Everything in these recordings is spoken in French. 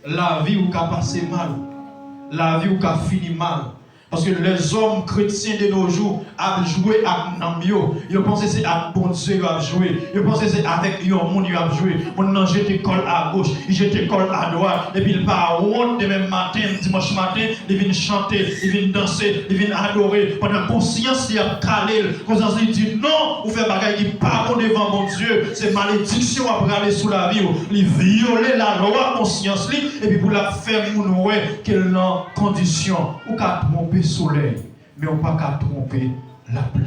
la vie ou qu'a passé mal, la vie ou qu'a fini mal. Parce que les hommes chrétiens de nos jours ont joué avec Namio. Ils pensent que c'est avec bon Dieu qu'ils ont joué. Ils pensent que c'est avec un monde qu'ils ont joué. Mon ange t'école à gauche, il t'école à droite. Et puis il part honte demain matin, dimanche matin, il vient chanter, il vient danser, il vient adorer. Pendant conscience, il a calé. Conscience, il dit non, vous faites bagaille qui pas bon devant mon Dieu. C'est malédiction à aller sous la vie. Il violer la loi conscience, et puis pour la faire mourir, qu'elle n'a condition ou qu'à tromper soleil, mais on ne peut pas tromper la pluie.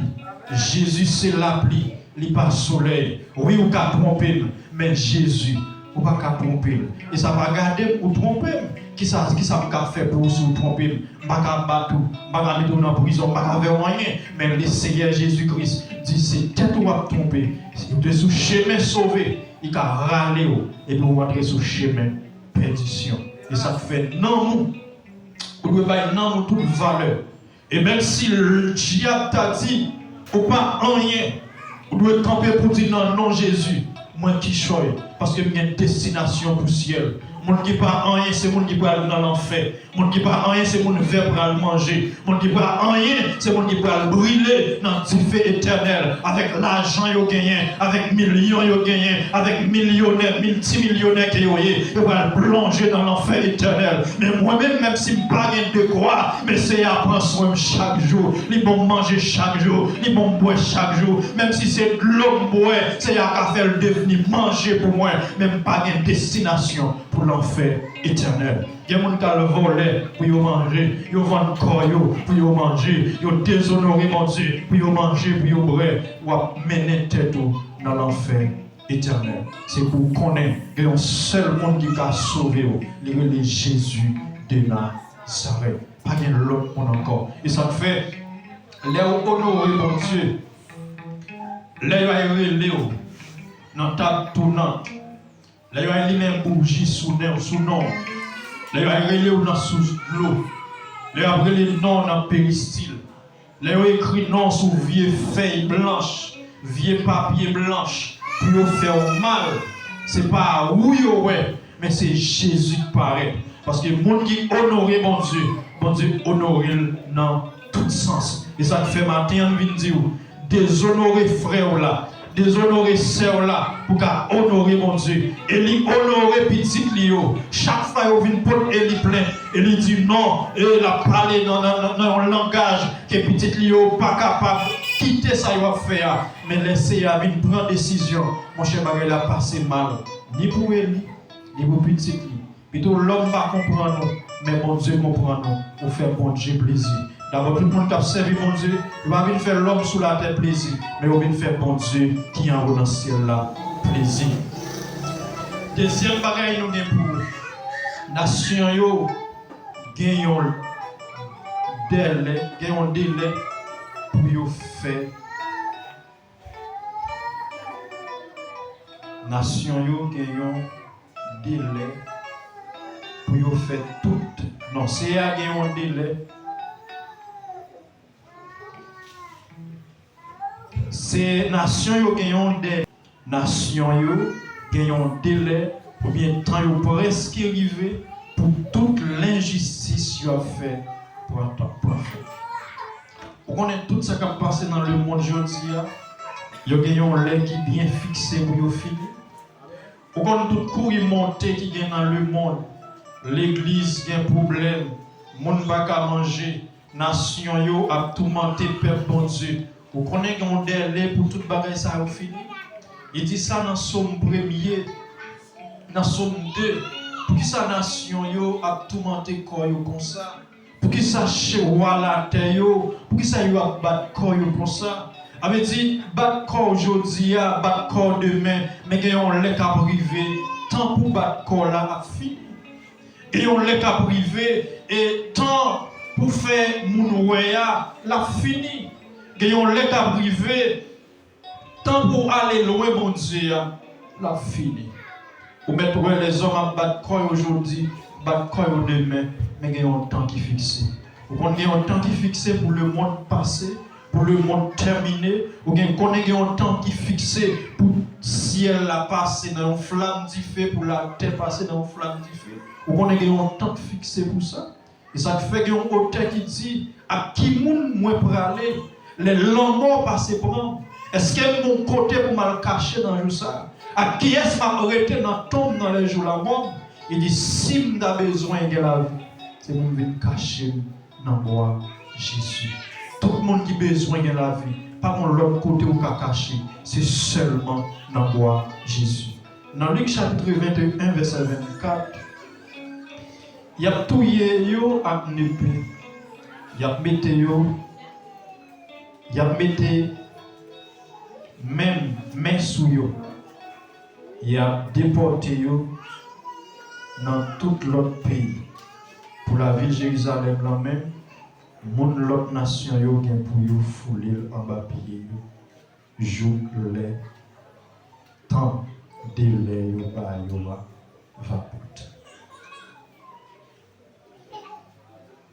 Jésus c'est la pluie, il n'est pas soleil. Oui, on peut tromper, mais Jésus, on ne peut pas tromper. Et ça va garder pour tromper. Qui ça va faire pour vous tromper? On ne peut pas battre, on ne peut pas mettre dans la prison, on ne peut pas faire rien. Mais le Seigneur Jésus-Christ dit c'est tête ou à tromper. Si vous êtes sur le chemin sauvé, il a râlé et puis vous rentrez sur le chemin perdition. Et ça fait non. Vous devez pas non toute valeur. Et même si le diable t'a dit, ou pas rien, vous devez camper pour dire non, Jésus, moi qui choisis, parce que j'ai une destination pour le ciel. Mon qui pas rien, c'est mon qui peut aller dans l'enfer. Mon qui pas rien, c'est mon verre pour aller manger. Mon qui pas rien, c'est mon qui peut aller brûler dans le feu éternel. Avec l'argent yo gagné, avec millions yo gagné, avec millionnaires, multimillionnaires qui yo yé, yo va plonger dans l'enfer éternel. Mais moi-même, même si je n'ai pas de quoi, mais c'est à prendre soin chaque jour. Ils vont manger chaque jour, ils vont boire chaque jour. Même si c'est de l'eau boire, c'est à faire le devenir manger pour moi. Même pas de destination pour l'enfer éternel. Il y a des gens qui le volé pour manger, ils vendent corps pour manger, ils déshonorent mon Dieu pour manger, pour boire, ou mener tête dans l'enfer éternel. C'est pour connaître qu'il y a un seul monde qui a sauvé, c'est Jésus de Nazareth. Pas de l'autre monde encore. Et ça fait, les honorer mon Dieu, les relais dans la table tournante. Là, il y a une bougie sous nom. Là, il y a un dans sous l'eau. Là, il y a les noms dans le péristyle. Là, il y a écrit nom sous vieille feuille blanche, vieux papier blanche, pour faire mal. Ce n'est pas oui, mais c'est Jésus qui paraît. Parce que le monde qui honore mon Dieu honore dans tout sens. Et ça fait matin, on vient dire, déshonorer frère là. Déshonorer sœur là pour honorer mon Dieu. Et lui honorer petit Lio. Chaque fois qu'il vient pour lui plein, et lui dit non, et il a parlé dans un langage que petit Lio pas capable de quitter ça il va faire. Mais laissez à venir prendre décision. Mon cher Bagay a passé mal. Ni pour lui, ni pour petit Lio. Plutôt l'homme va comprendre nous, mais mon Dieu comprend nous pour faire bon Dieu plaisir. D'abord, tout le monde qui a servi mon Dieu, il va venir faire l'homme sous la terre plaisir, mais il va venir faire bon Dieu qui est en haut dans le ciel là plaisir. Deuxième bagaille, nous avons pour nation, yo, gagnons délai pour faire. Nation, yo, gagnons délai pour faire tout. Non, c'est à gagnons délai. Ces nations qui ont des nations qui ont délai ou bien temps presque arrivé pour toute l'injustice qu'ils ont fait pour faire. Vous connaissez tout ce qui a passé dans le monde aujourd'hui. Ils ont un lait qui est bien fixé pour finir. Vous connaissez tout courrier monté qui est dans le monde. L'église a un problème. Le monde n'a pas manger. Nation a tout monté peuple bon Dieu. Vous connaissez qu'on a délai pour toute bagaille ça a fini. Il dit ça dans Somme 1er, dans Somme 2. Pour qui sa nation yo a tout monté corps comme ça. Pour qui ça chewa la terre yo. Pour qui ça yo a battre corps comme ça. Avait dit battre corps aujourd'hui, battre corps demain, mais qu'il y a un lait à privé. Tant pour battre corps là a fini. Et on lait à privé et tant pour faire mon ouéa la fini. Gagnons l'état privé, tant pour aller loin, mon Dieu, la fini. Ou mettre les hommes à battre corps aujourd'hui, battre corps demain, mais gagnons un temps qui est fixé. Vous avez un temps qui est fixé pour le monde passé, pour le monde terminé, ou bien qu'on ait un temps qui est fixé pour le ciel la passer dans une flamme d'ifé, pour la terre passer dans une flamme d'ifé, ou qu'on ait un temps fixé pour ça. Et ça fait qu'il y a un auteur qui dit à qui moun moi pour aller, les lambeaux passer prendre. Est-ce que mon côté pour me cacher dans le jour ça? À qui est-ce que m'a arrêté dans tombe dans les jours la mort? Il dit si m'as besoin de la vie, c'est mon venir cacher dans moi Jésus. Tout le monde qui a besoin de la vie, pas mon l'autre côté où qu'a caché, c'est seulement dans moi Jésus. Dans Luc chapitre 21 verset 24, il y a tout yo à épée. Il y a météo, il y a mété même main sous yo. Il y a déporté yo dans tout l'autre pays. Pour la ville de Jérusalem là même, moun l'autre nation yo gen pour yo fouler en bas pied yo. Jour les temps délai yo ba yo va porter.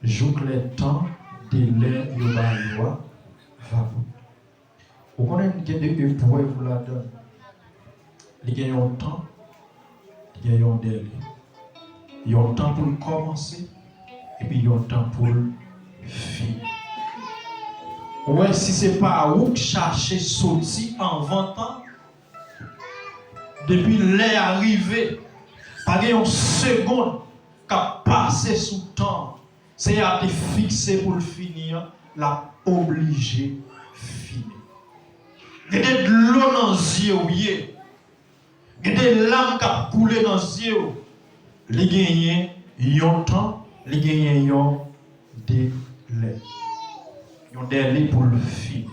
Jour les temps délai yo ba yo va porter. Vous connaissez qu'il y a des épreuves là-dedans. Il y a un temps, il y a un délai. Il y a un temps pour commencer et puis il y a un temps pour finir. Ouais, si ce n'est pas où chercher sortir en 20 ans, depuis l'heure arrivée, pas une seconde qui a passé sous le temps, c'est à te fixer pour le finir, la obligé finir. Il y a de l'eau dans les yeux, il y a des larmes qui ont coulé dans les yeux. Les gagnants, ils ont temps, les gagnants, ils ont des délais. Ils ont des délais pour le finir.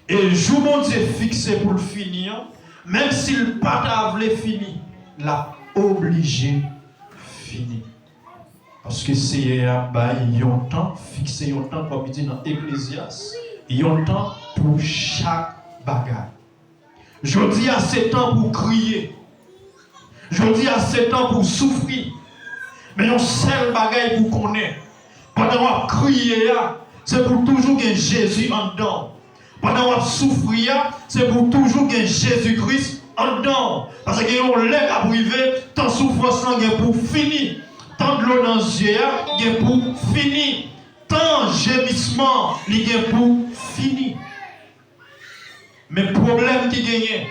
Et le jour où Dieu est fixé pour le finir, même s'il n'a pas fini, l'a obligé finir. Parce que c'est un temps fixé, un temps, comme il dit dans Ecclésiaste, il y a un temps pour chaque bagarre. Je dis à ce temps pour crier. Je dis à ce temps pour souffrir. Mais un seul bagaille pour connaître. Pendant qu'on crier, c'est pour toujours que Jésus en dedans. Pendant qu'on souffrir, c'est pour toujours que Jésus-Christ en dedans. Parce que on lève à priver, tant souffrance est pour finir. Tant de l'eau dans les yeux, est pour finir. Tant gémissement, est pour finir. Mais le problème qui gagne,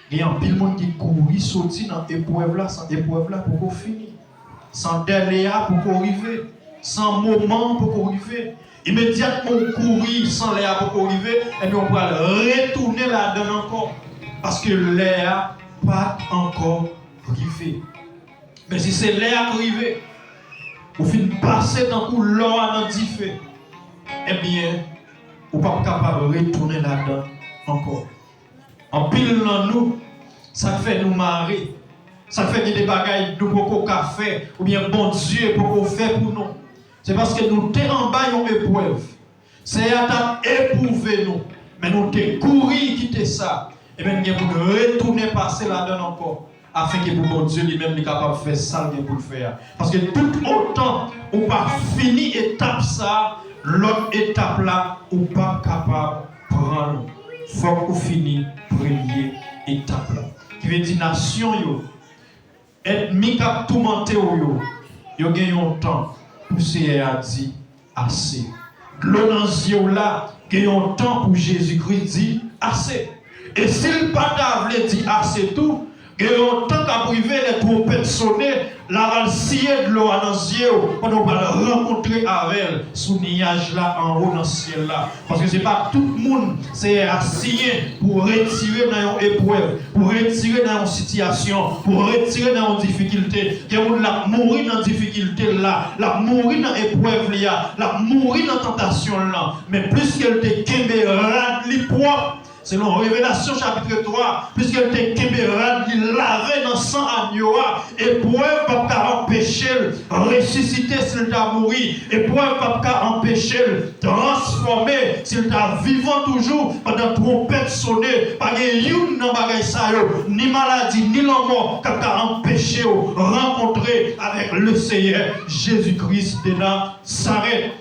il y a un pile monde qui court, sorti dans l'épreuve là, sans épreuve là pour qu'on finisse. Sans délai pour qu'on arrive. Sans moment pour qu'on arrive. Immédiatement courir sans l'air pour qu'on arrive. Et puis on va retourner là-dedans encore. Parce que l'air n'a pas encore arrivé. Mais si c'est l'air qui arrive, au fin de passer dans le l'eau dans le fait, eh bien, on n'est pas capable de retourner là-dedans encore. En pile dans nous, ça fait nous marrer. Ça fait des bagailles de beaucoup qu'à faire, ou bien bon Dieu pour qu'on fait pour nous. C'est parce que nous sommes en bas une épreuve. C'est à éprouver nous. Mais nous sommes courir quitter ça. Et bien nous pour retourner passer là-dedans encore. Afin que pour bon Dieu lui-même est capable de faire ça pour le faire. Parce que tout autant on pas fini étape ça, l'autre étape là, on pas capable de prendre. Il faut qu'on finisse première étape là. Qui veut dire nation yo. Ennemi qui a tourmenté yo. Yo gagne un temps. Poussé a dit assez. L'eau dans les yeux là, gagne un temps pour Jésus-Christ dit assez. Et s'il pas t'avait dit assez tout, et en tant qu'à priver les trompettes sonner, la valsier de l'eau dans les yeux, on va rencontrer avec elle sous le nuage là, en haut dans le ciel là. Parce que ce n'est pas tout le monde c'est assis pour retirer dans une épreuve, pour retirer dans une situation, pour retirer dans une difficulté. Il y a des gens qui mourent dans la difficulté là, la mourir dans l'épreuve là, la mourir dans la tentation là. Mais plus qu'elle te kembe rad li propre, selon Révélation chapitre 3, puisqu'elle était kébérade, il lavait dans sang agneau, épreuve pas empêcher ressusciter s'il t'a mouru, épreuve pas empêcher transformer s'il t'a vivant toujours pendant trompette sonner, pas de youn dans bagay sa yo, ni maladie ni la mort qui t'a empêché rencontrer avec le Seigneur Jésus-Christ de Nazareth.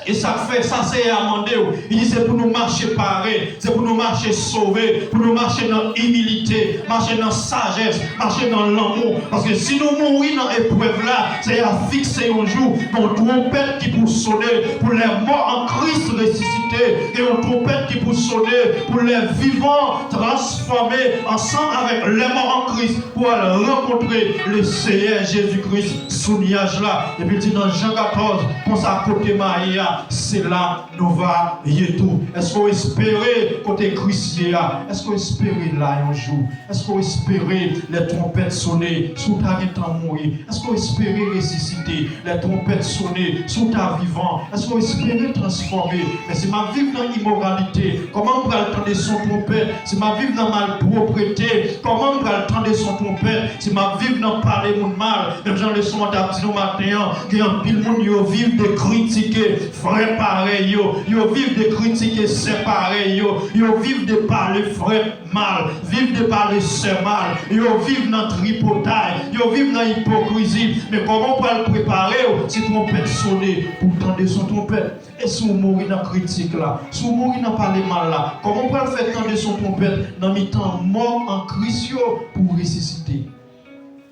Et ça fait, ça c'est amendé. Il dit c'est pour nous marcher parés, c'est pour nous marcher sauvés, pour nous marcher dans l'humilité, marcher dans la sagesse, marcher dans l'amour. Parce que si nous mourons dans l'épreuve là, c'est à fixer un jour une trompette qui pour sonner pour les morts en Christ ressuscités et une trompette qui pour sonner pour les vivants transformés ensemble avec les morts en Christ pour aller rencontrer le Seigneur Jésus-Christ sous nuage là. Et puis il dit dans Jean 14, pour sa côté Maria, c'est là nous va y tout. Est-ce qu'on espère côté Christ là? Est-ce qu'on espère là un jour? Est-ce qu'on espère les trompettes sonner sous ta temps mourir? Est-ce qu'on espère ressusciter les trompettes sonner sous ta vivant? Est-ce qu'on espère transformer? Mais c'est ma vivre dans l'immoralité. Comment on va attendre son trompette? C'est ma vivre dans la malpropreté. Comment on va attendre son trompette? C'est ma vivre dans parler mon mal. Même gens le son à dit matin, il y a un pile monde qui vivent de critiquer frère pareil, yo vivent de critiquer c'est pareil, yo vivent de parler frère mal, vivent de parler c'est mal, yo vivent dans tripotaille, yo vivent dans hypocrisie. Mais comment on peut le préparer si trompette sonner pour tendre son trompette? Et si vous mourrez dans la critique là, si vous mourrez dans parler mal là, comment on peut le faire tendre son trompette dans le temps mort en Christ pour ressusciter?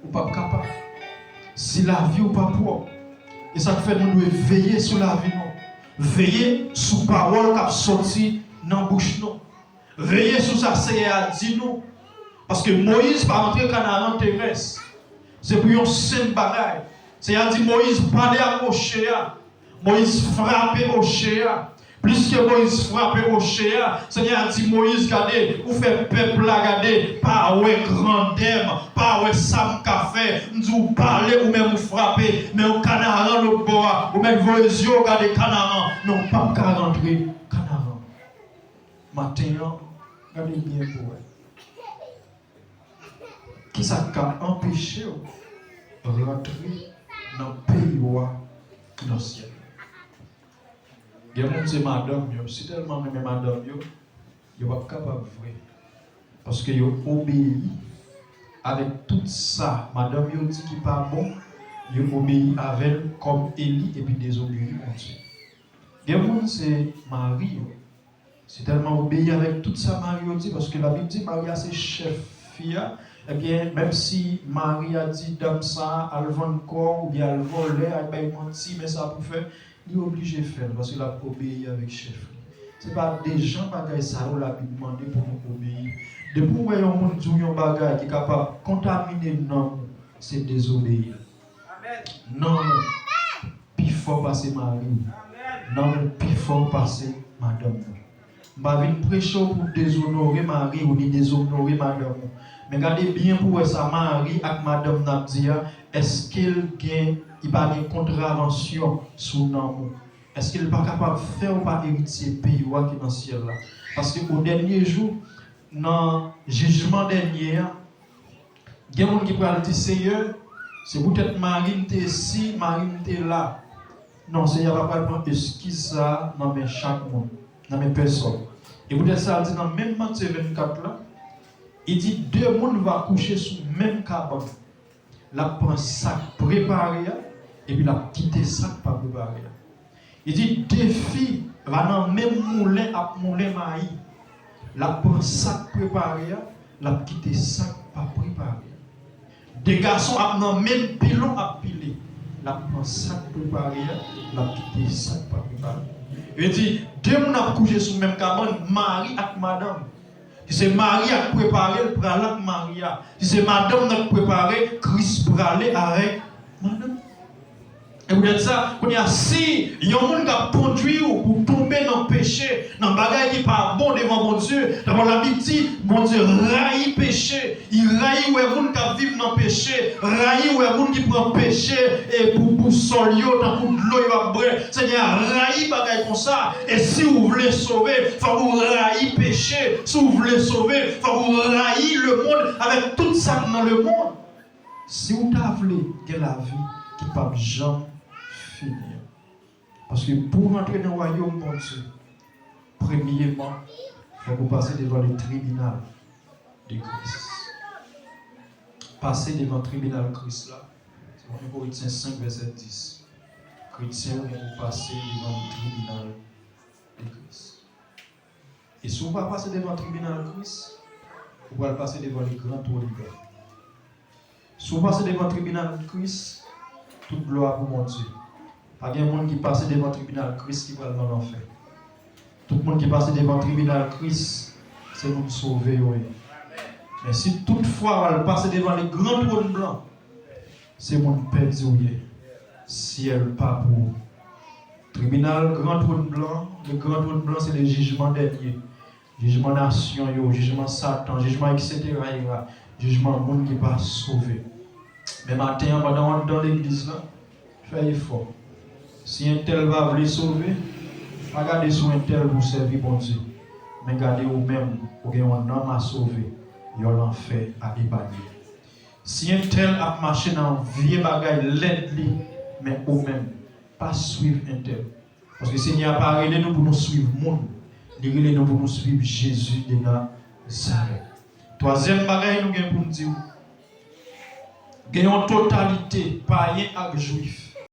Ou pas capable? Si la vie ou pas pour. Et ça fait nous devons veiller sur la vie, non. Veiller sur la parole qui a sorti dans la bouche, non. Veiller sur ça, c'est à dire nous. Parce que Moïse pas rentrer Canaan terrestre. C'est pour une simple bagaille. C'est à dire Moïse parlait à Moshe. Moïse frappait Moshe. Plus que Moïse frappait Moshe, Seigneur a dit Moïse, regardez, vous faites peuple là, regardez, pas ouais grandeur, pas ouais sam café, nous parler ou même vous frapper, mais au Canaan l'autre bois, ou même vos yeux, regardez Canaan, non pas qu'à rentrer Canaan. Maintenant, regardez bien pour vous. Qui ça a empêché de rentrer dans le pays dans le ciel? Il y a des madame, si tellement même madame, ils ne sont pas capables de vrai. Parce qu'ils ont obéi avec tout ça. Madame, ils dit qu'il n'est pas bon, ils ont obéi avec elle comme Élie et puis désobéi mon Dieu. Il y a des c'est Marie. C'est tellement obéi avec tout ça, Marie dit, parce que la Bible dit Marie c'est chef fille. Eh bien, même si Marie a dit dame ça, elle vend le corps ou bien elle volait, elle menti, mais ça pour faire. Il est obligé de faire parce qu'il a obéi avec chef. Ce n'est pas des gens qui ça la Bible demande pour nous obéir. Depuis que vous monde qui est capable de contaminer non, c'est désobéir. Non, plus fort passer Marie. Non, plus fort passer madame. Je vais prêcher pour déshonorer Marie ou déshonorer madame. Mais regardez bien pour ça, Marie avec madame Nabdia, est-ce qu'elle gagne? Il n'y a pas de contravention sur l'amour. Est-ce qu'il n'est pas capable de faire ou pas hériter le pays qui est dans le ciel là? Parce qu'au dernier jour, dans le jugement dernier, il y a des gens qui peuvent dire Seigneur, c'est peut-être Marie qui est ici, Marie qui est là. Non, Seigneur va pas prendre excuse ça dans chaque monde, dans mes personnes. Et peut-être ça dit dans le même Matthieu 24 là, il dit deux personnes vont coucher sur le même cabane. La prend sac préparé et puis la quitter sac pas préparé. Il dit deux filles vont dans le même moulin à moulin maïs. La prend sac préparé, la quitter sac pas préparé. Des garçons dans le même pilon à piler. La prend sac préparé, la quitter sac pas préparé. Il dit deux personnes ont couché sur le même cabane, Marie et madame. Si c'est Marie qui a préparé, elle prend avec Maria. Si c'est madame qui a préparé, Christ prend avec madame. Et vous dites ça, si il y a un monde qui a conduit pour tomber dans le péché, dans le bagage qui n'est pas bon devant mon Dieu, d'abord la Bible dit, mon Dieu raille le péché. Il raille où les gens qui vivent dans le péché, raille où les gens qui prennent le péché et pour solio, dans le de l'eau, il va brûler. Seigneur, raille le bagage comme ça. Et si vous voulez sauver, il faut que vous raillez le péché. Si vous voulez sauver, il faut que vous raillez le monde avec tout ça dans le monde. Si vous voulez que la vie qui ne peut jamais finir. Parce que pour rentrer dans le royaume de Dieu, premièrement, il faut que vous passiez devant le tribunal de Christ. Passer devant le tribunal de Christ là, c'est 1 Corinthiens 5, verset 10. chrétien vont passer devant le tribunal de Christ. Et si vous ne passez devant le tribunal de Christ, vous allez passer devant les grands trônes blancs. Si vous passez devant le tribunal de Christ, toute gloire pour mon Dieu. Pas de monde qui passe devant le tribunal de Christ qui va dans l'enfer. Tout le monde qui passe devant le tribunal de Christ, c'est nous sauver. Oui. Mais si toutefois elle passe devant les grands trônes blancs, c'est mon perdu. Si elle pas pour tribunal, grand trône blanc, le grand trône blanc c'est le jugement dernier. Jugement nation, jugement Satan, jugement etc. Jugement monde qui pas sauvé. Mais matin, dans l'église là, fais effort. Si un tel va vous sauver, regardez sur un tel pour servir bon Dieu. Mais regardez vous-même, vous avez un homme à sauver, vous avez l'enfer à épargner. Si un tel a marché dans vieux bagaille, l'aide-lui, mais vous-même, pas suivre un tel. Parce que le Seigneur n'a pas réglé nous pour nous suivre le monde. Il a réglé nous pour nous suivre Jésus de Nazareth. Troisième bagaille, nous avons pour nous dire, nous avons une totalité païen et juif.